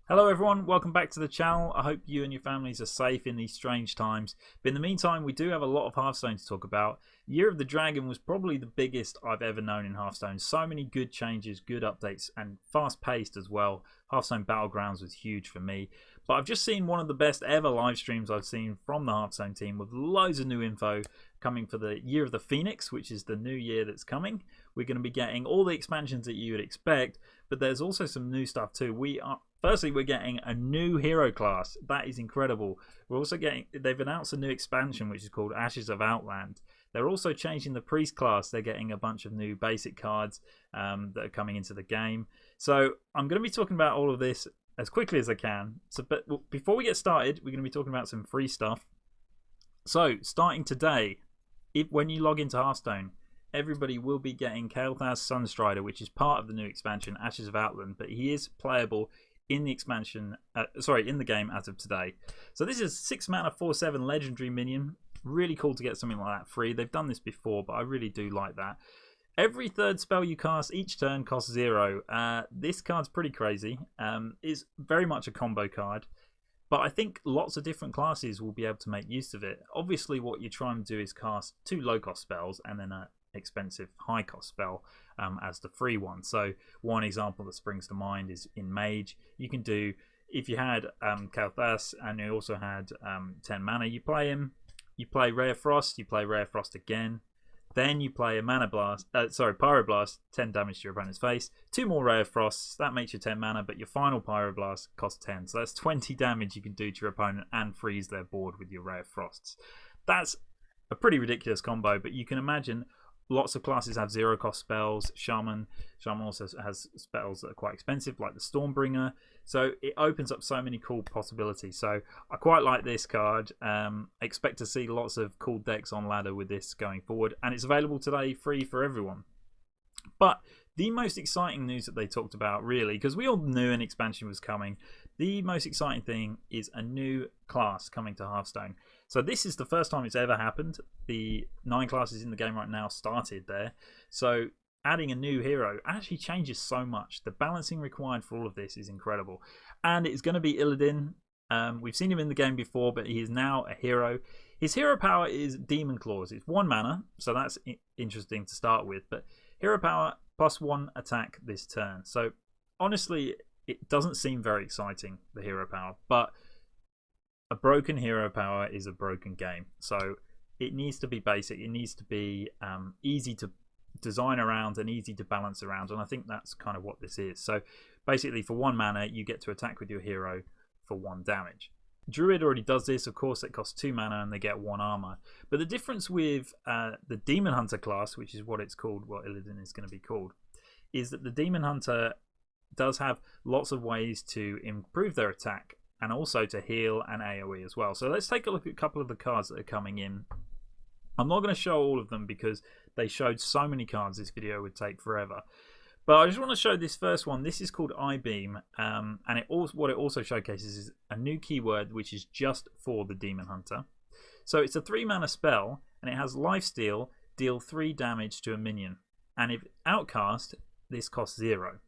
Hello everyone, welcome back to the channel. I hope you and your families are safe in these strange times. But in the meantime, we do have a lot of Hearthstone to talk about. Year of the Dragon was probably the biggest I've ever known in Hearthstone. So many good changes, good updates, and fast paced as well. Hearthstone Battlegrounds was huge for me. But I've just seen one of the best ever live streams I've seen from the Hearthstone team with loads of new info coming for the Year of the Phoenix, which is the new year that's coming. We're going to be getting all the expansions that you would expect, but there's also some new stuff too. Firstly, we're getting a new hero class. That is incredible. We're also they've announced a new expansion which is called Ashes of Outland. They're also changing the priest class. They're getting a bunch of new basic cards that are coming into the game. So I'm going to be talking about all of this as quickly as I can. But before we get started, we're going to be talking about some free stuff. So starting today, when you log into Hearthstone, everybody will be getting Kael'thas Sunstrider, which is part of the new expansion Ashes of Outland, but he is playable in the expansion, in the game as of today. So this is 6 mana 4/7 legendary minion. Really cool to get something like that free. They've done this before, but I really do like that. Every third spell you cast each turn costs 0. This card's pretty crazy. It's very much a combo card, but I think lots of different classes will be able to make use of it. Obviously, what you're trying to do is cast 2 low-cost spells and then an expensive high-cost spell as the free one. So one example that springs to mind is in Mage. You can do, if you had Kael'thas and you also had 10 mana, you play him, you play Ray of Frost, you play Ray of Frost again, then you play a Pyroblast, 10 damage to your opponent's face, 2 more Ray of Frosts, that makes you 10 mana, but your final Pyroblast costs 10. So that's 20 damage you can do to your opponent and freeze their board with your Ray of Frosts. That's a pretty ridiculous combo, but you can imagine lots of classes have 0-cost spells. Shaman also has spells that are quite expensive, like the Stormbringer. So it opens up so many cool possibilities. So I quite like this card. Expect to see lots of cool decks on ladder with this going forward. And it's available today free for everyone. But the most exciting news that they talked about, really, because we all knew an expansion was coming, the most exciting thing is a new class coming to Hearthstone. So this is the first time it's ever happened. The 9 classes in the game right now started there. So adding a new hero actually changes so much. The balancing required for all of this is incredible. And it's going to be Illidan. We've seen him in the game before, but he is now a hero. His hero power is Demon Claws. It's 1 mana, so that's interesting to start with. But hero power +1 attack this turn. So honestly, it doesn't seem very exciting, the hero power, but a broken hero power is a broken game. So it needs to be basic. It needs to be easy to design around and easy to balance around. And I think that's kind of what this is. So basically, for 1 mana, you get to attack with your hero for 1 damage. Druid already does this. Of course, it costs 2 mana and they get 1 armor. But the difference with the Demon Hunter class, which is what it's called, what Illidan is going to be called, is that the Demon Hunter does have lots of ways to improve their attack and also to heal and AoE as well. So let's take a look at a couple of the cards that are coming in. I'm not going to show all of them because they showed so many cards this video would take forever. But I just want to show this first one. This is called I-Beam, and what it also showcases is a new keyword which is just for the Demon Hunter. So it's a 3 mana spell, and it has Lifesteal, deal 3 damage to a minion. And if Outcast, this costs 0.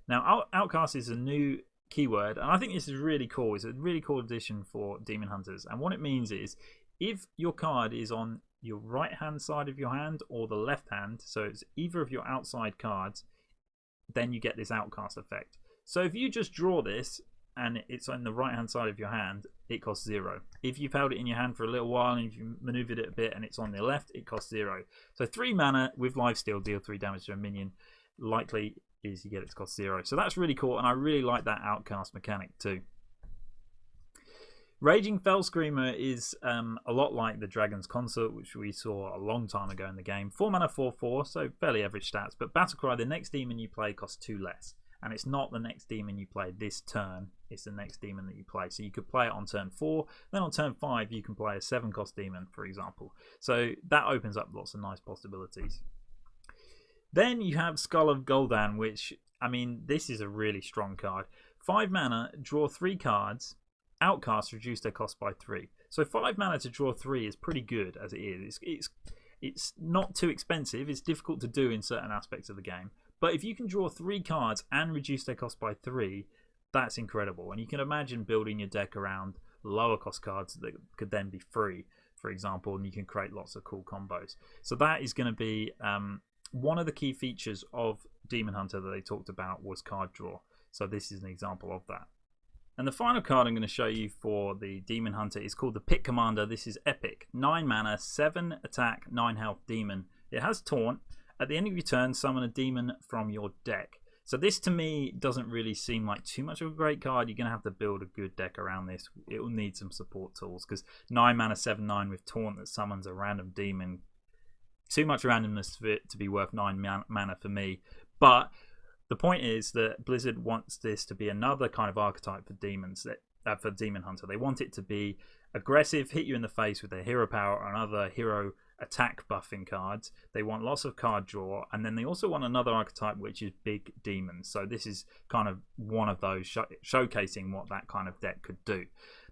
Now, Outcast is a new keyword, and I think this is really cool. It's a really cool addition for Demon Hunters. And what it means is, if your card is on your right hand side of your hand or the left hand, so it's either of your outside cards, then you get this Outcast effect. So if you just draw this and it's on the right hand side of your hand, it costs 0. If you've held it in your hand for a little while and if you maneuvered it a bit and it's on the left, it costs 0. So 3 mana with Lifesteal, deal 3 damage to a minion. Likely is you get it to cost 0. So that's really cool, and I really like that Outcast mechanic too. Raging Fell Screamer is a lot like the Dragon's Consort, which we saw a long time ago in the game. 4 mana 4/4, so fairly average stats. But Battlecry, the next demon you play, costs 2 less. And it's not the next demon you play this turn, it's the next demon that you play. So you could play it on turn 4, then on turn 5 you can play a 7-cost demon, for example. So that opens up lots of nice possibilities. Then you have Skull of Gul'dan, which, I mean, this is a really strong card. 5 mana, draw 3 cards. Outcasts reduce their cost by 3. So 5 mana to draw 3 is pretty good as it is. It's not too expensive. It's difficult to do in certain aspects of the game. But if you can draw 3 cards and reduce their cost by 3, That's incredible. And you can imagine building your deck around lower cost cards that could then be free, for example, and you can create lots of cool combos. So that is going to be one of the key features of Demon Hunter that they talked about was card draw. So this is an example of that. And the final card I'm going to show you for the Demon Hunter is called the Pit Commander. This is epic. 9 mana, 7 attack, 9 health demon. It has Taunt. At the end of your turn, summon a demon from your deck. So this to me doesn't really seem like too much of a great card. You're going to have to build a good deck around this. It will need some support tools because 9 mana, 7/9 with Taunt that summons a random demon. Too much randomness for it to be worth 9 mana for me. But the point is that Blizzard wants this to be another kind of archetype for demons, for Demon Hunter. They want it to be aggressive, hit you in the face with their hero power and other hero attack buffing cards. They want lots of card draw, and then they also want another archetype which is big demons. So this is kind of one of those showcasing what that kind of deck could do.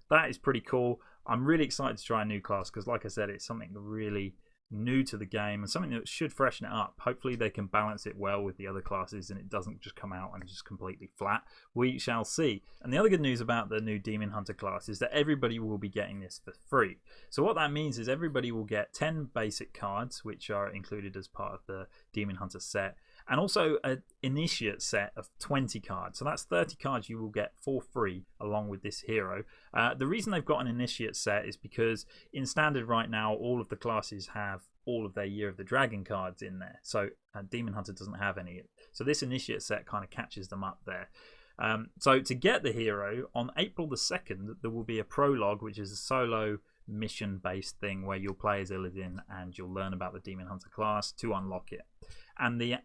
That is pretty cool. I'm really excited to try a new class because, like I said, it's something really new to the game and something that should freshen it up. Hopefully they can balance it well with the other classes and it doesn't just come out and just completely flat. We shall see. And the other good news about the new Demon Hunter class is that everybody will be getting this for free. So what that means is everybody will get 10 basic cards, which are included as part of the Demon Hunter set, and also an initiate set of 20 cards. So that's 30 cards you will get for free along with this hero. The reason they've got an initiate set is because in standard right now all of the classes have all of their Year of the Dragon cards in there. So Demon Hunter doesn't have any. So this initiate set kind of catches them up there. So to get the hero, on April the 2nd, there will be a prologue, which is a solo mission-based thing where you'll play as Illidan and you'll learn about the Demon Hunter class to unlock it. And the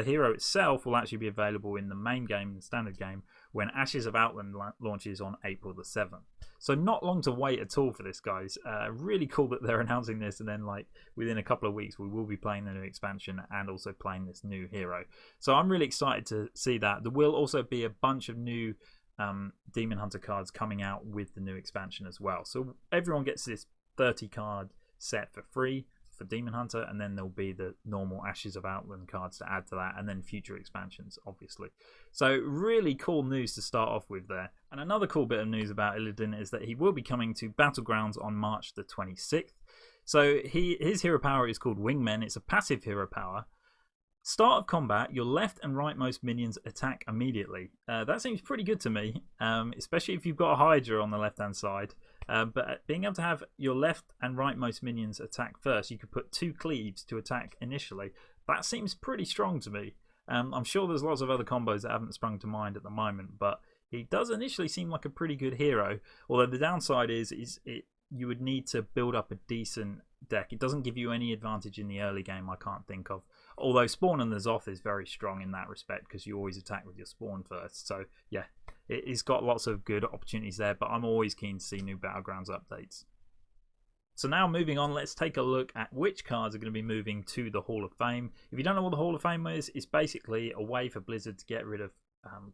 hero itself will actually be available in the main game, the standard game, when Ashes of Outland launches on April the 7th. So not long to wait at all for this, guys. Really cool that they're announcing this, and then like within a couple of weeks we will be playing the new expansion and also playing this new hero. So I'm really excited to see that. There will also be a bunch of new Demon Hunter cards coming out with the new expansion as well. So everyone gets this 30 card set for free for Demon Hunter, and then there'll be the normal Ashes of Outland cards to add to that, and then future expansions, obviously. So really cool news to start off with there. And another cool bit of news about Illidan is that he will be coming to Battlegrounds on March the 26th. So his hero power is called Wingmen. It's a passive hero power. Start of combat, your left and rightmost minions attack immediately. That seems pretty good to me, especially if you've got a Hydra on the left-hand side. But being able to have your left and rightmost minions attack first, you could put 2 cleaves to attack initially. That seems pretty strong to me. I'm sure there's lots of other combos that haven't sprung to mind at the moment, but he does initially seem like a pretty good hero. Although the downside is you would need to build up a decent deck. It doesn't give you any advantage in the early game, I can't think of. Although Spawn and the Zoth is very strong in that respect because you always attack with your Spawn first. So yeah, it's got lots of good opportunities there, but I'm always keen to see new Battlegrounds updates. So now moving on, let's take a look at which cards are going to be moving to the Hall of Fame. If you don't know what the Hall of Fame is, it's basically a way for Blizzard to get rid of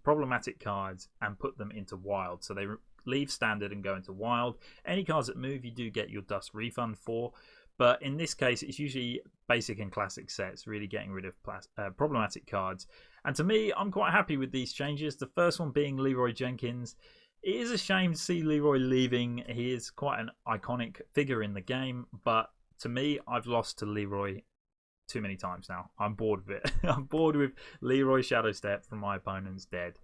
problematic cards and put them into Wild. So they leave Standard and go into Wild. Any cards that move, you do get your dust refund for. But in this case, it's usually basic and classic sets, really getting rid of problematic cards. And to me, I'm quite happy with these changes. The first one being Leroy Jenkins. It is a shame to see Leroy leaving. He is quite an iconic figure in the game. But to me, I've lost to Leroy too many times now. I'm bored with it. I'm bored with Leroy Shadowstep from my opponent's dead.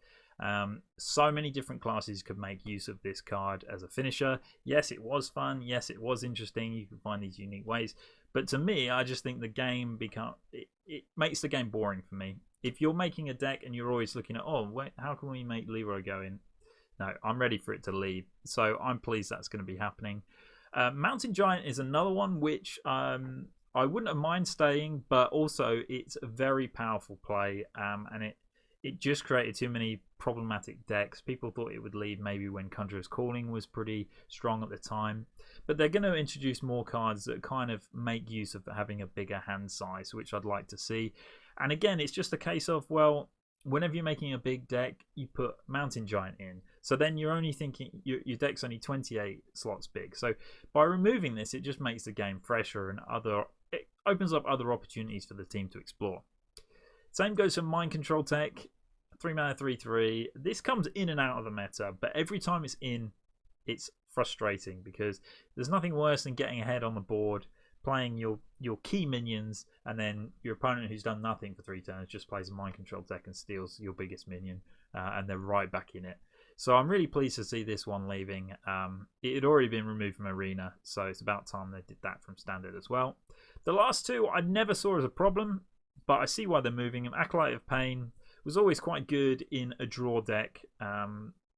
So many different classes could make use of this card as a finisher. Yes, it was fun. Yes, it was interesting. You could find these unique ways. But to me, I just think the game it makes the game boring for me. If you're making a deck and you're always looking at, oh, wait, how can we make Leroy go in? No, I'm ready for it to leave. So I'm pleased that's going to be happening. Mountain Giant is another one which I wouldn't have mind staying, but also it's a very powerful play, and it just created too many problematic decks. People thought it would leave maybe when Conjurer's Calling was pretty strong at the time. But they're going to introduce more cards that kind of make use of having a bigger hand size, which I'd like to see. And again, it's just a case of, well, whenever you're making a big deck, you put Mountain Giant in. So then you're only thinking your deck's only 28 slots big. So by removing this, it just makes the game fresher and it opens up other opportunities for the team to explore. Same goes for Mind Control Tech. 3 mana 3/3. This comes in and out of the meta, but every time it's in, it's frustrating because there's nothing worse than getting ahead on the board, playing your key minions, and then your opponent who's done nothing for 3 turns just plays a mind control deck and steals your biggest minion, and they're right back in it. So I'm really pleased to see this one leaving. It had already been removed from Arena, so it's about time they did that from Standard as well. The last two I never saw as a problem, but I see why they're moving them. Acolyte of Pain was always quite good in a draw deck.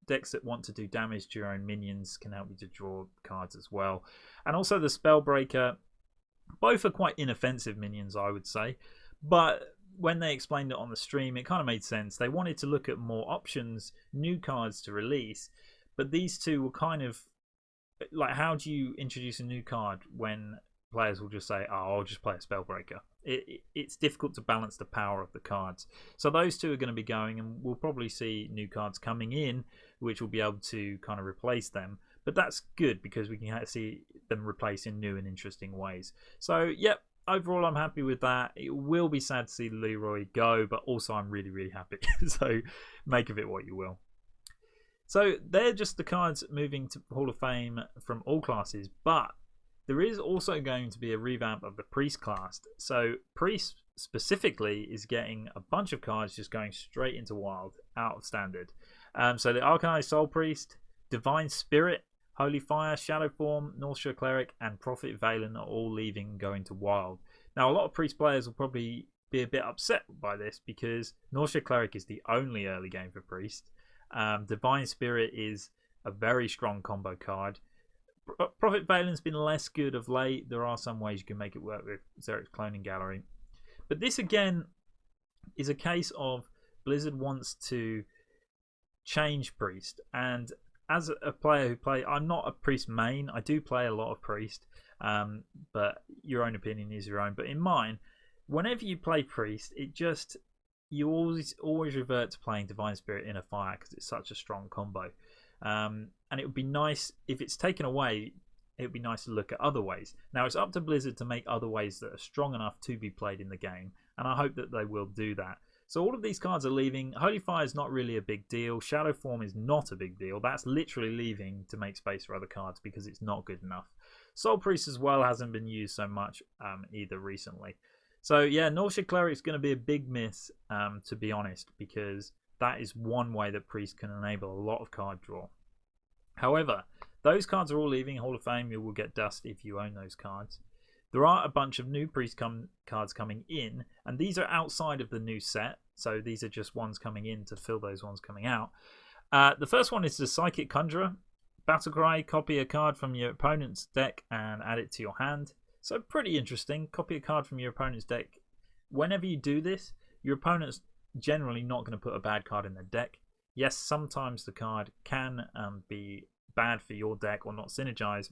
Decks that want to do damage to your own minions can help you to draw cards as well. And also the Spellbreaker. Both are quite inoffensive minions, I would say. But when they explained it on the stream, it kind of made sense. They wanted to look at more options, new cards to release. But these two were kind of like, how do you introduce a new card when players will just say, oh, I'll just play a Spellbreaker? It's difficult to balance the power of the cards. So those two are going to be going, and we'll probably see new cards coming in, which will be able to kind of replace them. But that's good because we can see them replace in new and interesting ways. So, yep, overall I'm happy with that. It will be sad to see Leroy go, but also I'm really, really happy. So make of it what you will. So they're just the cards moving to Hall of Fame from all classes, but there is also going to be a revamp of the Priest class. So Priest specifically is getting a bunch of cards just going straight into Wild, out of Standard. So the Arcanized Soul Priest, Divine Spirit, Holy Fire, Shadow Form, Northshire Cleric, and Prophet Valen are all leaving and going to Wild. Now, a lot of Priest players will probably be a bit upset by this because Northshire Cleric is the only early game for Priest. Divine Spirit is a very strong combo card. Prophet Valen's been less good of late. There are some ways you can make it work with Zerek's Cloning Gallery. But this, again, is a case of Blizzard wants to change Priest. And as a player who I'm not a Priest main. I do play a lot of Priest. But your own opinion is your own. But in mine, whenever you play Priest, you always revert to playing Divine Spirit in a Fire because it's such a strong combo. And it would be nice if it's taken away. It would be nice to look at other ways. Now it's up to Blizzard to make other ways that are strong enough to be played in the game, and I hope that they will do that. So all of these cards are leaving. Holy Fire is not really a big deal. Shadow Form is not a big deal. That's literally leaving to make space for other cards because it's not good enough. Soul Priest as well hasn't been used so much either recently. So yeah, Northshire Cleric is going to be a big miss, to be honest, because that is one way that Priest can enable a lot of card draw. However, those cards are all leaving Hall of Fame. You will get dust if you own those cards. There are a bunch of new Priest cards coming in, and these are outside of the new set. So these are just ones coming in to fill those ones coming out. The first one is the Psychic Conjurer. Battlecry, copy a card from your opponent's deck and add it to your hand. So pretty interesting. Copy a card from your opponent's deck. Whenever you do this, your opponent's generally not going to put a bad card in their deck. Yes, sometimes the card can be bad for your deck or not synergize,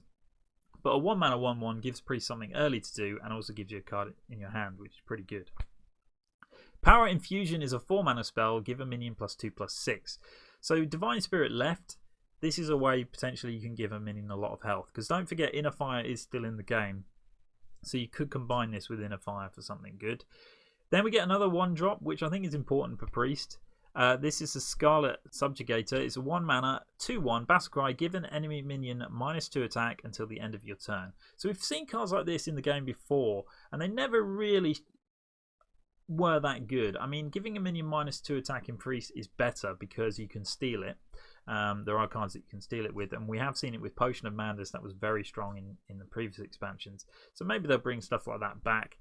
but a 1-mana 1/1 gives Priest something early to do and also gives you a card in your hand, which is pretty good. Power Infusion is a 4-mana spell. Give a minion +2/+6. So Divine Spirit left. This is a way potentially you can give a minion a lot of health, because don't forget Inner Fire is still in the game, so you could combine this with Inner Fire for something good. Then we get another 1-drop, which I think is important for Priest. This is a Scarlet Subjugator. It's a 1-mana 2/1 Battlecry. Give an enemy minion -2 attack until the end of your turn. So we've seen cards like this in the game before, and they never really were that good. I mean, giving a minion -2 attack in Priest is better because you can steal it. There are cards that you can steal it with, and we have seen it with Potion of Madness. That was very strong in the previous expansions. So maybe they'll bring stuff like that back.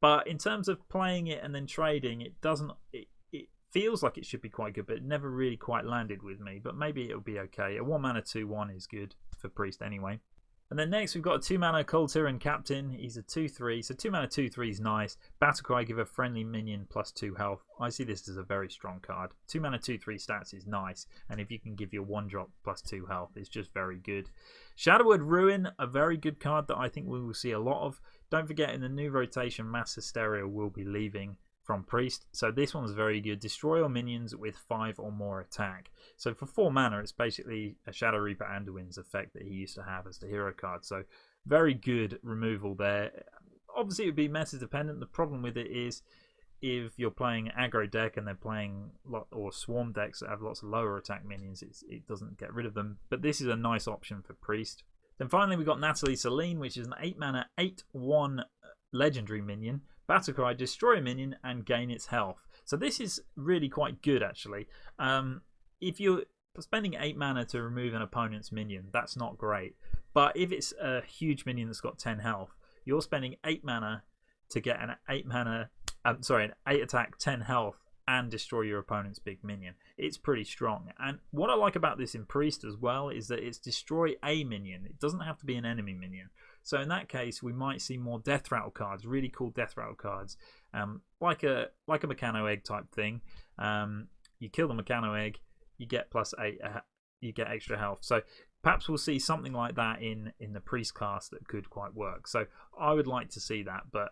But in terms of playing it and then trading, it doesn't. It feels like it should be quite good, but it never really quite landed with me. But maybe it'll be okay. A 1-mana 2/1 is good for Priest anyway. And then next we've got a 2-mana Coltiran Captain. He's a 2/3. So 2-mana 2/3 is nice. Battlecry, give a friendly minion +2 health. I see this as a very strong card. 2-mana 2/3 stats is nice. And if you can give your 1-drop +2 health, it's just very good. Shadowwood Ruin, a very good card that I think we will see a lot of. Don't forget, in the new rotation, Mass Hysteria will be leaving from Priest. So this one's very good. Destroy all minions with 5 or more attack. So for 4 mana, it's basically a Shadow Reaper Anduin's effect that he used to have as the hero card. So very good removal there. Obviously, it would be meta dependent. The problem with it is if you're playing aggro deck and they're playing or swarm decks that have lots of lower attack minions, it doesn't get rid of them. But this is a nice option for Priest. Then finally we got Natalie Celine, which is an 8 mana 8/1 legendary minion. Battlecry, destroy a minion and gain its health. So this is really quite good actually. If you're spending 8 mana to remove an opponent's minion, that's not great. But if it's a huge minion that's got 10 health, you're spending 8 mana to get an 8 attack, 10 health, and destroy your opponent's big minion. It's pretty strong. And what I like about this in Priest as well is that it's destroy a minion. It doesn't have to be an enemy minion. So in that case, we might see more Death Rattle cards, really cool Death Rattle cards, like a Mechano Egg type thing. You kill the Mechano Egg, you get +8, you get extra health. So perhaps we'll see something like that in the Priest class that could quite work. So I would like to see that, but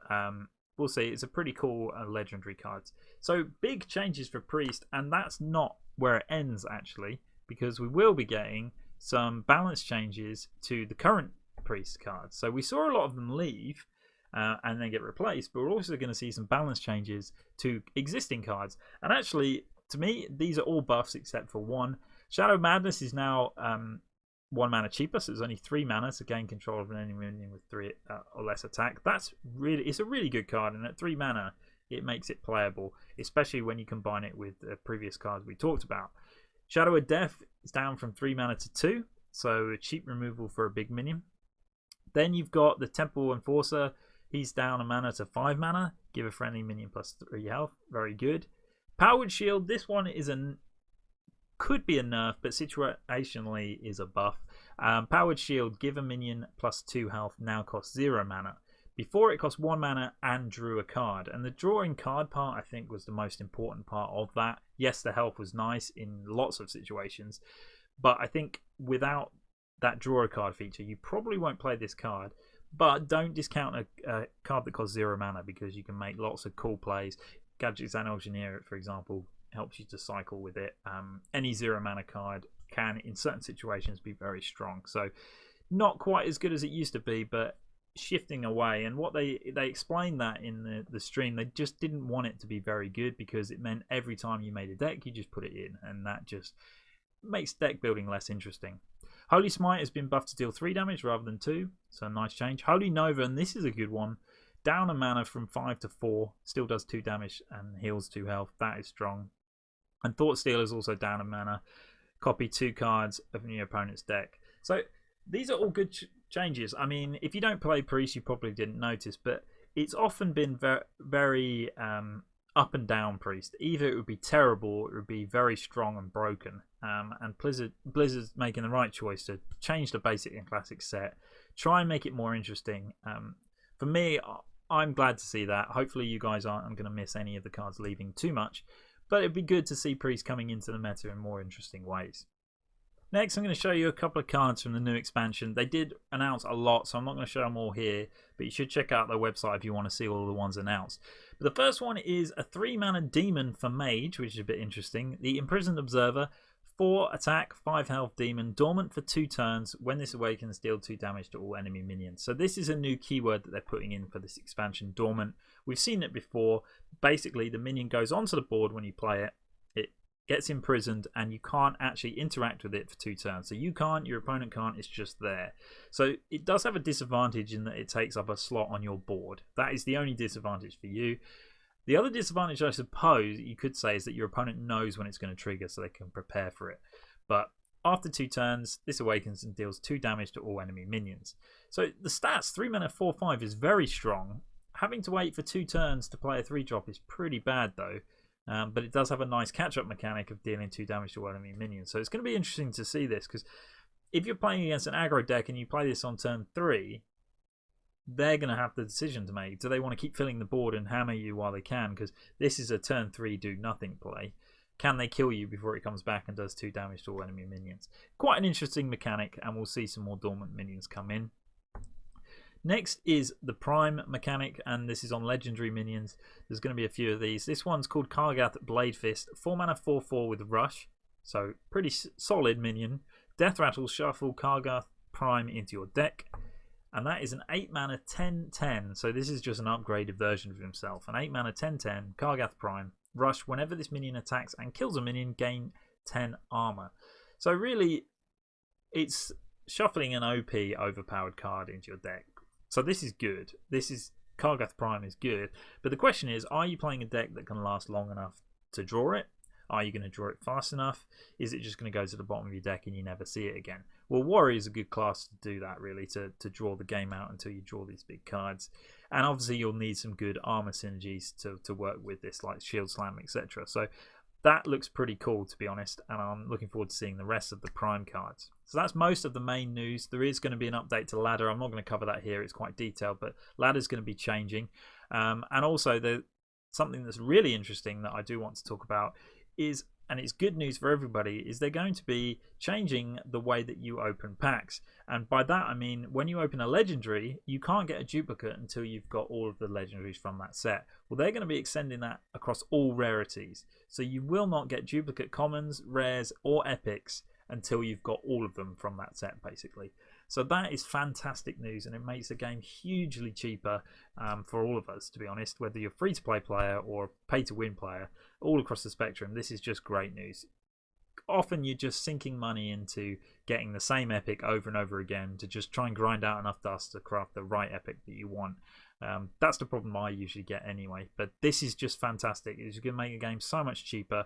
we'll see. It's a pretty cool legendary card. So big changes for Priest, and that's not where it ends actually, because we will be getting some balance changes to the current Priest cards. So we saw a lot of them leave and then get replaced, but we're also going to see some balance changes to existing cards. And actually, to me, these are all buffs except for one. Shadow Madness is now 1 mana cheaper, so it's only 3 mana to gain control of an enemy minion with 3 or less attack. It's a really good card, and at 3 mana it makes it playable, especially when you combine it with the previous cards we talked about. Shadow of Death is down from 3 mana to 2, so a cheap removal for a big minion. Then you've got the Temple Enforcer. He's down a mana to 5 mana, give a friendly minion +3 health. Very good. Powered Shield, this one is could be a nerf, but situationally is a buff. Powered Shield, give a minion +2 health, now costs 0 mana. Before it cost 1 mana and drew a card. And the drawing card part, I think, was the most important part of that. Yes, the health was nice in lots of situations, but I think without that draw a card feature, you probably won't play this card. But don't discount a card that costs 0 mana, because you can make lots of cool plays. Gadgets and Auctioneer, for example, helps you to cycle with it. Any 0 mana card can, in certain situations, be very strong. So not quite as good as it used to be, but shifting away. And what they explained that in the stream, they just didn't want it to be very good, because it meant every time you made a deck, you just put it in, and that just makes deck building less interesting. Holy Smite has been buffed to deal 3 damage rather than 2, so a nice change. Holy Nova, and this is a good one, down a mana from 5 to 4, still does 2 damage and heals 2 health. That is strong. And Thought Stealer is also down a mana. Copy 2 cards of your opponent's deck. So these are all good changes. I mean, if you don't play Priest, you probably didn't notice, but it's often been very up and down Priest. Either it would be terrible, or it would be very strong and broken. And Blizzard's making the right choice to change the basic and classic set, try and make it more interesting. For me, I'm glad to see that. Hopefully you guys aren't going to miss any of the cards leaving too much, but it'd be good to see Priest coming into the meta in more interesting ways. Next, I'm going to show you a couple of cards from the new expansion. They did announce a lot, so I'm not going to show them all here, but you should check out their website if you want to see all the ones announced. But the first one is a 3 mana demon for Mage, which is a bit interesting. The Imprisoned Observer, 4 attack, 5 health demon, dormant for 2 turns. When this awakens, deal 2 damage to all enemy minions. So this is a new keyword that they're putting in for this expansion, dormant. We've seen it before. Basically, the minion goes onto the board when you play it. It gets imprisoned, and you can't actually interact with it for 2 turns. So you can't, your opponent can't, it's just there. So it does have a disadvantage in that it takes up a slot on your board. That is the only disadvantage for you. The other disadvantage, I suppose, you could say, is that your opponent knows when it's going to trigger, so they can prepare for it. But after 2 turns, this awakens and deals 2 damage to all enemy minions. So the stats, 3 mana, 4/5, is very strong. Having to wait for 2 turns to play a 3-drop is pretty bad, though. But it does have a nice catch-up mechanic of dealing 2 damage to all enemy minions. So it's going to be interesting to see this, because if you're playing against an aggro deck and you play this on turn 3, they're going to have the decision to make. Do they want to keep filling the board and hammer you while they can? Because this is a turn 3 do nothing play. Can they kill you before it comes back and does 2 damage to all enemy minions? Quite an interesting mechanic, and we'll see some more dormant minions come in. Next is the Prime mechanic, and this is on legendary minions. There's going to be a few of these. This one's called Kargath Blade Fist, 4 mana, 4/4 with Rush. So pretty solid minion. Death Rattle, shuffle Kargath Prime into your deck. and that is an 8 mana 10/10. So this is just an upgraded version of himself. An 8 mana 10/10 Kargath Prime. Rush whenever this minion attacks and kills a minion, gain 10 armor. So really, it's shuffling an OP overpowered card into your deck. So this is good. Kargath Prime is good. But the question is, are you playing a deck that can last long enough to draw it? Are you going to draw it fast enough? Is it just going to go to the bottom of your deck and you never see it again? Well, Warrior is a good class to do that, really, to draw the game out until you draw these big cards. And obviously you'll need some good armor synergies to work with this, like Shield Slam, etc. So that looks pretty cool, to be honest, and I'm looking forward to seeing the rest of the Prime cards. So that's most of the main news. There is going to be an update to Ladder. I'm not going to cover that here. It's quite detailed, but Ladder's going to be changing. And also, something that's really interesting that I do want to talk about is, and it's good news for everybody, is they're going to be changing the way that you open packs. And by that I mean, when you open a legendary, you can't get a duplicate until you've got all of the legendaries from that set. Well, they're going to be extending that across all rarities, so you will not get duplicate commons, rares or epics until you've got all of them from that set, basically. So that is fantastic news, and it makes the game hugely cheaper for all of us, to be honest, whether you're a free-to-play player or pay-to-win player, all across the spectrum. This is just great news. Often you're just sinking money into getting the same epic over and over again to just try and grind out enough dust to craft the right epic that you want. That's the problem I usually get anyway, but this is just fantastic. It's going to make the game so much cheaper,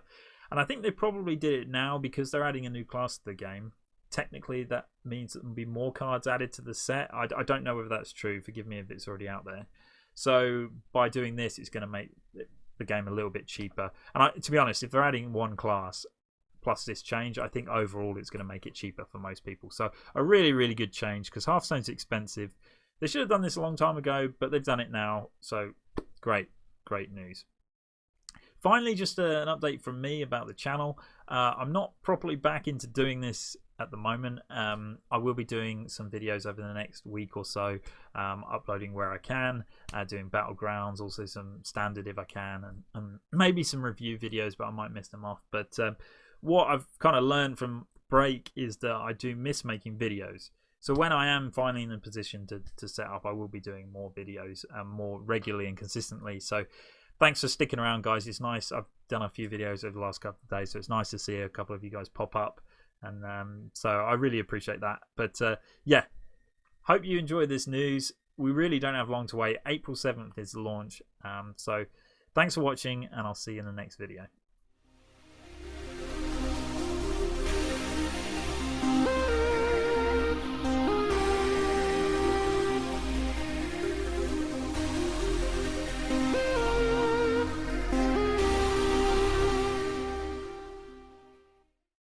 and I think they probably did it now because they're adding a new class to the game. Technically that means that there'll be more cards added to the set. I don't know whether that's true, forgive me if it's already out there. So by doing this, it's going to make the game a little bit cheaper. And to be honest, if they're adding one class plus this change, I think overall it's going to make it cheaper for most people. So a really, really good change, because Hearthstone's expensive. They should have done this a long time ago, but they've done it now. So great news. Finally, just an update from me about the channel. I'm not properly back into doing this at the moment. I will be doing some videos over the next week or so, uploading where I can, doing Battlegrounds, also some standard if I can, and maybe some review videos, but I might miss them off. But what I've kind of learned from break is that I do miss making videos. So when I am finally in a position to set up, I will be doing more videos more regularly and consistently. So thanks for sticking around, guys. It's nice. I've done a few videos over the last couple of days, so it's nice to see a couple of you guys pop up. And so I really appreciate that. But yeah, hope you enjoyed this news. We really don't have long to wait. April 7th is the launch. So thanks for watching, and I'll see you in the next video.